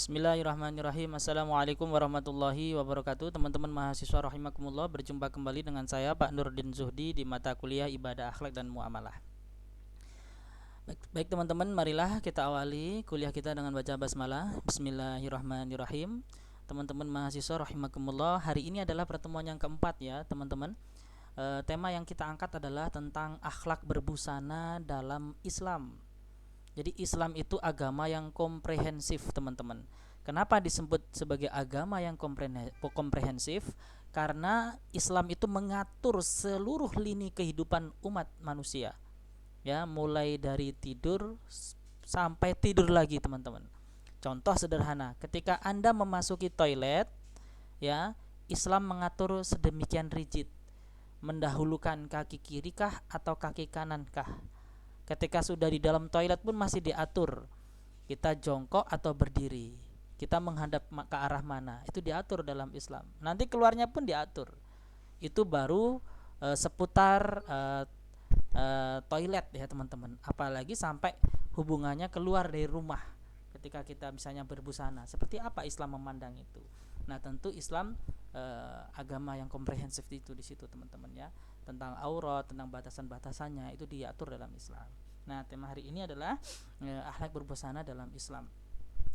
Bismillahirrahmanirrahim. Assalamualaikum warahmatullahi wabarakatuh. Teman-teman mahasiswa rahimakumullah, berjumpa kembali dengan saya Pak Nurdin Zuhdi di mata kuliah Ibadah Akhlak dan Muamalah. Baik teman-teman, marilah kita awali kuliah kita dengan baca basmalah. Bismillahirrahmanirrahim. Teman-teman mahasiswa rahimakumullah, hari ini adalah pertemuan yang keempat ya teman-teman. Tema yang kita angkat adalah tentang akhlak berbusana dalam Islam. Jadi Islam itu agama yang komprehensif teman-teman. Kenapa disebut sebagai agama yang komprehensif? Karena Islam itu mengatur seluruh lini kehidupan umat manusia. Ya, mulai dari tidur sampai tidur lagi teman-teman. Contoh sederhana, ketika Anda memasuki toilet, ya, Islam mengatur sedemikian rigid. Mendahulukan kaki kiri kah atau kaki kanan kah? Ketika sudah di dalam toilet pun masih diatur, kita jongkok atau berdiri, kita menghadap ke arah mana, itu diatur dalam Islam. Nanti keluarnya pun diatur. Itu baru seputar toilet ya teman-teman. Apalagi sampai hubungannya keluar dari rumah, ketika kita misalnya berbusana, seperti apa Islam memandang itu. Nah tentu Islam agama yang komprehensif itu di situ teman-teman ya. Tentang aurat, tentang batasan-batasannya itu diatur dalam Islam. Nah tema hari ini adalah akhlak berbusana dalam Islam.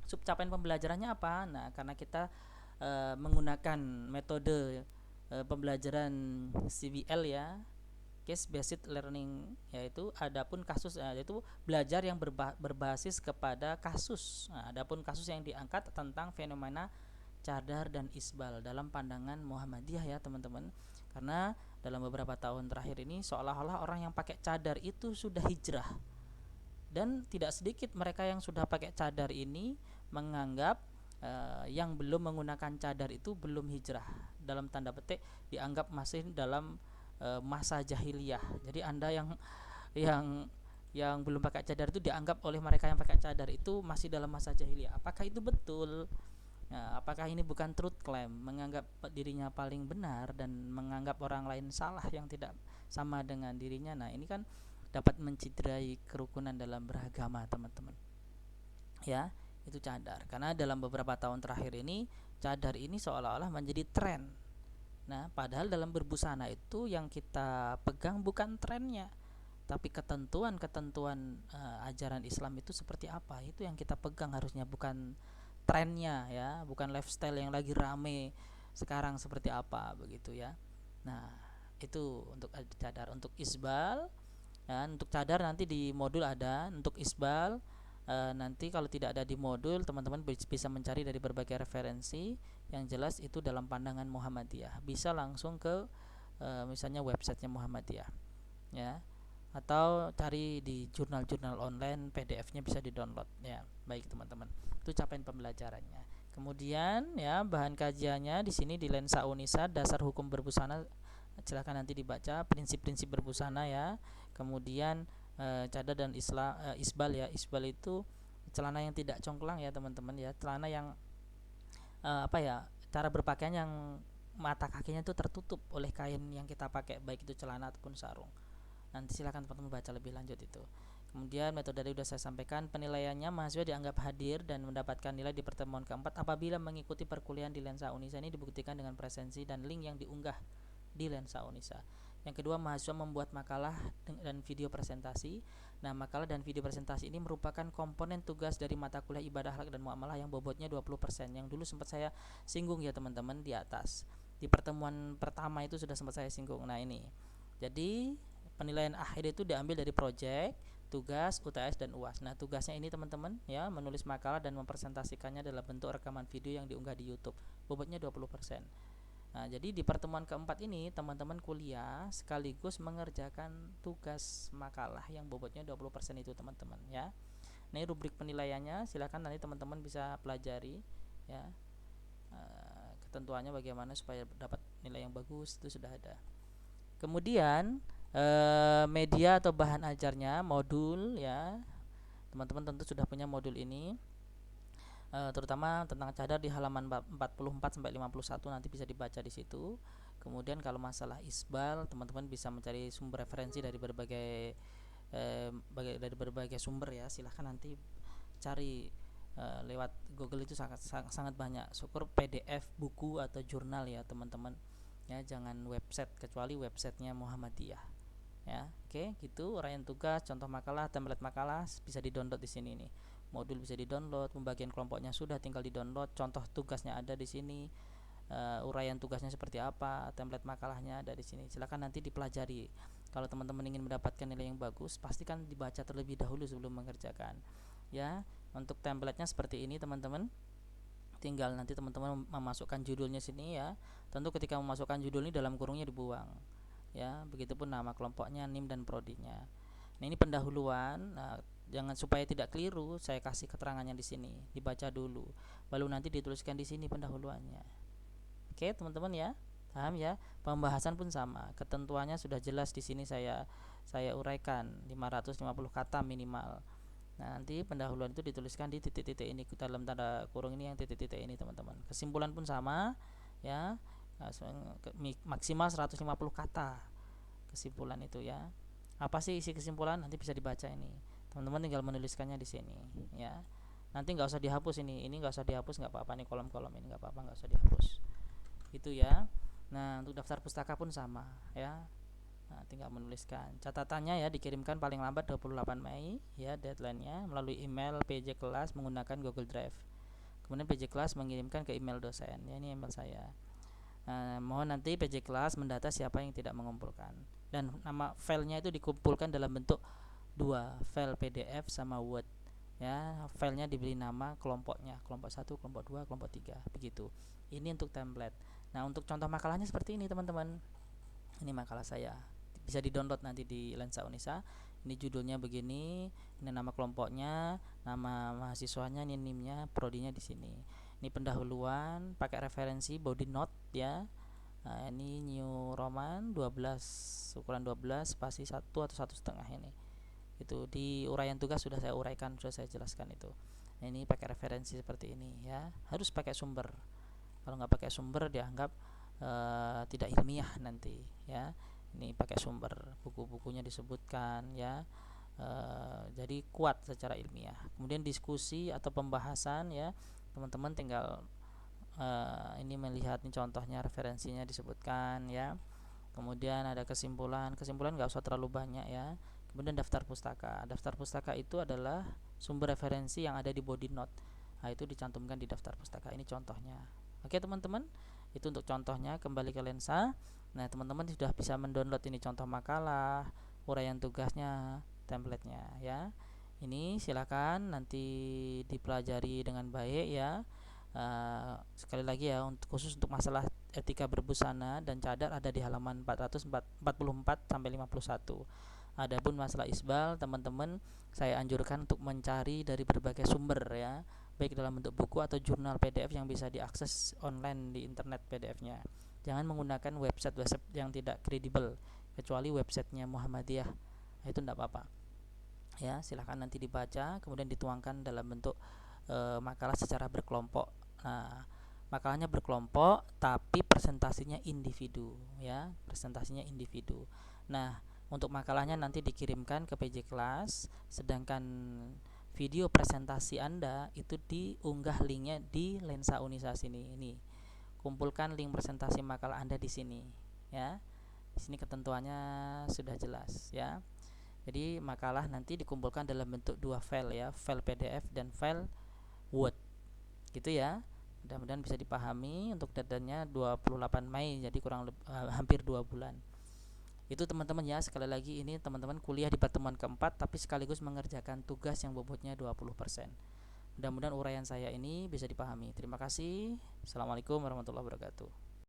Subcapaian pembelajarannya apa? Nah karena kita menggunakan metode pembelajaran CBL ya, case based learning, yaitu adapun kasus yaitu belajar yang berbasis kepada kasus. Nah, adapun kasus yang diangkat tentang fenomena cadar dan isbal dalam pandangan Muhammadiyah ya teman-teman. Karena dalam beberapa tahun terakhir ini seolah-olah orang yang pakai cadar itu sudah hijrah. Dan tidak sedikit mereka yang sudah pakai cadar ini menganggap yang belum menggunakan cadar itu belum hijrah. Dalam tanda petik dianggap masih dalam masa jahiliyah. Jadi Anda yang belum pakai cadar itu dianggap oleh mereka yang pakai cadar itu masih dalam masa jahiliyah. Apakah itu betul? Nah, apakah ini bukan truth claim, menganggap dirinya paling benar dan menganggap orang lain salah yang tidak sama dengan dirinya? Nah, ini kan dapat menciderai kerukunan dalam beragama, teman-teman. Ya, itu cadar. Karena dalam beberapa tahun terakhir ini cadar ini seolah-olah menjadi tren. Nah, padahal dalam berbusana itu yang kita pegang bukan trennya, tapi ketentuan-ketentuan ajaran Islam itu seperti apa, itu yang kita pegang harusnya, bukan trennya ya, bukan lifestyle yang lagi rame sekarang seperti apa begitu ya. Nah itu untuk cadar. Untuk isbal ya, untuk cadar nanti di modul ada. Untuk isbal nanti kalau tidak ada di modul, teman-teman bisa mencari dari berbagai referensi. Yang jelas itu dalam pandangan Muhammadiyah, bisa langsung ke misalnya websitenya Muhammadiyah ya, atau cari di jurnal-jurnal online, PDF-nya bisa di-download ya. Baik teman-teman, itu capaian pembelajarannya. Kemudian ya, bahan kajiannya di sini di Lensa Unisa, dasar hukum berbusana, silakan nanti dibaca prinsip-prinsip berbusana ya. Kemudian cadar dan isbal ya. Isbal itu celana yang tidak congklang ya teman-teman ya, celana yang cara berpakaian yang mata kakinya itu tertutup oleh kain yang kita pakai, baik itu celana ataupun sarung. Nanti silakan teman-teman baca lebih lanjut itu. Kemudian metode tadi sudah saya sampaikan. Penilaiannya, mahasiswa dianggap hadir dan mendapatkan nilai di pertemuan keempat apabila mengikuti perkuliahan di Lensa Unisa. Ini dibuktikan dengan presensi dan link yang diunggah di Lensa Unisa. Yang kedua, mahasiswa membuat makalah dan video presentasi. Nah, makalah dan video presentasi ini merupakan komponen tugas dari mata kuliah Ibadah Akhlak dan Muamalah yang bobotnya 20%. Yang dulu sempat saya singgung ya teman-teman di atas. Di pertemuan pertama itu sudah sempat saya singgung. Nah, ini. Jadi penilaian akhir itu diambil dari proyek, tugas, UTS dan UAS. Nah, tugasnya ini teman-teman ya, menulis makalah dan mempresentasikannya dalam bentuk rekaman video yang diunggah di YouTube. Bobotnya 20%. Nah, jadi di pertemuan keempat ini teman-teman kuliah sekaligus mengerjakan tugas makalah yang bobotnya 20% itu teman-teman ya. Ini rubrik penilaiannya, silakan nanti teman-teman bisa pelajari ya. Ketentuannya bagaimana supaya dapat nilai yang bagus itu sudah ada. Kemudian media atau bahan ajarnya, modul ya, teman-teman tentu sudah punya modul ini, terutama tentang cadar di halaman 44 sampai 51 nanti bisa dibaca di situ. Kemudian kalau masalah isbal, teman-teman bisa mencari sumber referensi dari berbagai sumber ya. Silahkan nanti cari lewat Google itu sangat banyak. Syukur PDF buku atau jurnal ya teman-teman, ya jangan website, kecuali websitenya Muhammadiyah ya. Oke, gitu uraian tugas, contoh makalah, template makalah bisa di-download di sini nih. Modul bisa di-download, pembagian kelompoknya sudah, tinggal di-download, contoh tugasnya ada di sini, uraian tugasnya seperti apa, template makalahnya ada di sini. Silakan nanti dipelajari. Kalau teman-teman ingin mendapatkan nilai yang bagus, pastikan dibaca terlebih dahulu sebelum mengerjakan. Ya, untuk template-nya seperti ini teman-teman. Tinggal nanti teman-teman memasukkan judulnya sini ya. Tentu ketika memasukkan judul ini dalam kurungnya dibuang. Ya, begitupun nama kelompoknya, NIM dan prodinya. Nah, ini pendahuluan. Nah, jangan, supaya tidak keliru, saya kasih keterangannya di sini. Dibaca dulu, baru nanti dituliskan di sini pendahuluannya. Oke, teman-teman ya. Paham ya? Pembahasan pun sama. Ketentuannya sudah jelas di sini saya uraikan 550 kata minimal. Nah, nanti pendahuluan itu dituliskan di titik-titik ini, dalam tanda kurung ini yang titik-titik ini teman-teman. Kesimpulan pun sama ya. Maksimal 150 kata kesimpulan itu ya. Apa sih isi kesimpulan? Nanti bisa dibaca ini. Teman-teman tinggal menuliskannya di sini ya. Nanti nggak usah dihapus ini nggak usah dihapus, nggak apa-apa nih, kolom-kolom ini nggak apa-apa, nggak usah dihapus. Itu ya. Nah, untuk daftar pustaka pun sama ya. Nah, tinggal menuliskan. Catatannya ya, dikirimkan paling lambat 28 Mei ya deadline-nya, melalui email PJ Kelas menggunakan Google Drive. Kemudian PJ Kelas mengirimkan ke email dosen. Ya, ini email saya. Nah, mohon nanti PJ Kelas mendata siapa yang tidak mengumpulkan. Dan nama filenya itu dikumpulkan dalam bentuk dua, file PDF sama Word. Ya, filenya diberi nama kelompoknya, kelompok 1, kelompok 2, kelompok 3, begitu. Ini untuk template. Nah, untuk contoh makalahnya seperti ini teman-teman. Ini makalah saya, bisa di-download nanti di Lensa Unisa. Ini judulnya begini, ini nama kelompoknya, nama mahasiswanya, ini NIM-nya, prodinya di sini. Ini pendahuluan, pakai referensi body note ya. Nah, ini New Roman 12, ukuran 12 spasi 1 atau 1,5 ini. Itu di uraian tugas sudah saya uraikan, sudah saya jelaskan itu. Nah, ini pakai referensi seperti ini ya. Harus pakai sumber. Kalau nggak pakai sumber dianggap tidak ilmiah nanti ya. Ini pakai sumber, buku-bukunya disebutkan ya. Jadi kuat secara ilmiah. Kemudian diskusi atau pembahasan ya, teman-teman tinggal ini melihat nih contohnya, referensinya disebutkan ya. Kemudian ada kesimpulan nggak usah terlalu banyak ya. Kemudian daftar pustaka itu adalah sumber referensi yang ada di body note. Nah, itu dicantumkan di daftar pustaka. Ini contohnya. Oke teman-teman, itu untuk contohnya. Kembali ke Lensa. Nah, teman-teman sudah bisa mendownload ini contoh makalah, uraian tugasnya, templatenya ya. Ini silakan nanti dipelajari dengan baik ya. Sekali lagi ya, khusus untuk masalah etika berbusana dan cadar ada di halaman 444 sampai 51. Adapun masalah isbal, teman-teman saya anjurkan untuk mencari dari berbagai sumber ya, baik dalam bentuk buku atau jurnal PDF yang bisa diakses online di internet PDF-nya. Jangan menggunakan website yang tidak kredibel, kecuali websitenya Muhammadiyah. Itu tidak apa-apa. Ya, silahkan nanti dibaca, kemudian dituangkan dalam bentuk makalah secara berkelompok. Nah, makalahnya berkelompok tapi presentasinya individu ya, presentasinya individu. Nah, untuk makalahnya nanti dikirimkan ke PJ Kelas, sedangkan video presentasi Anda itu diunggah linknya di Lensa Unisa sini. Ini kumpulkan link presentasi makalah Anda di sini ya. Di sini ketentuannya sudah jelas ya. Jadi makalah nanti dikumpulkan dalam bentuk dua file ya, file PDF dan file Word. Gitu ya. Mudah-mudahan bisa dipahami. Untuk deadline-nya 28 Mei, jadi hampir 2 bulan. Itu teman-teman ya, sekali lagi ini teman-teman kuliah di pertemuan keempat tapi sekaligus mengerjakan tugas yang bobotnya 20%. Mudah-mudahan uraian saya ini bisa dipahami. Terima kasih. Assalamualaikum warahmatullahi wabarakatuh.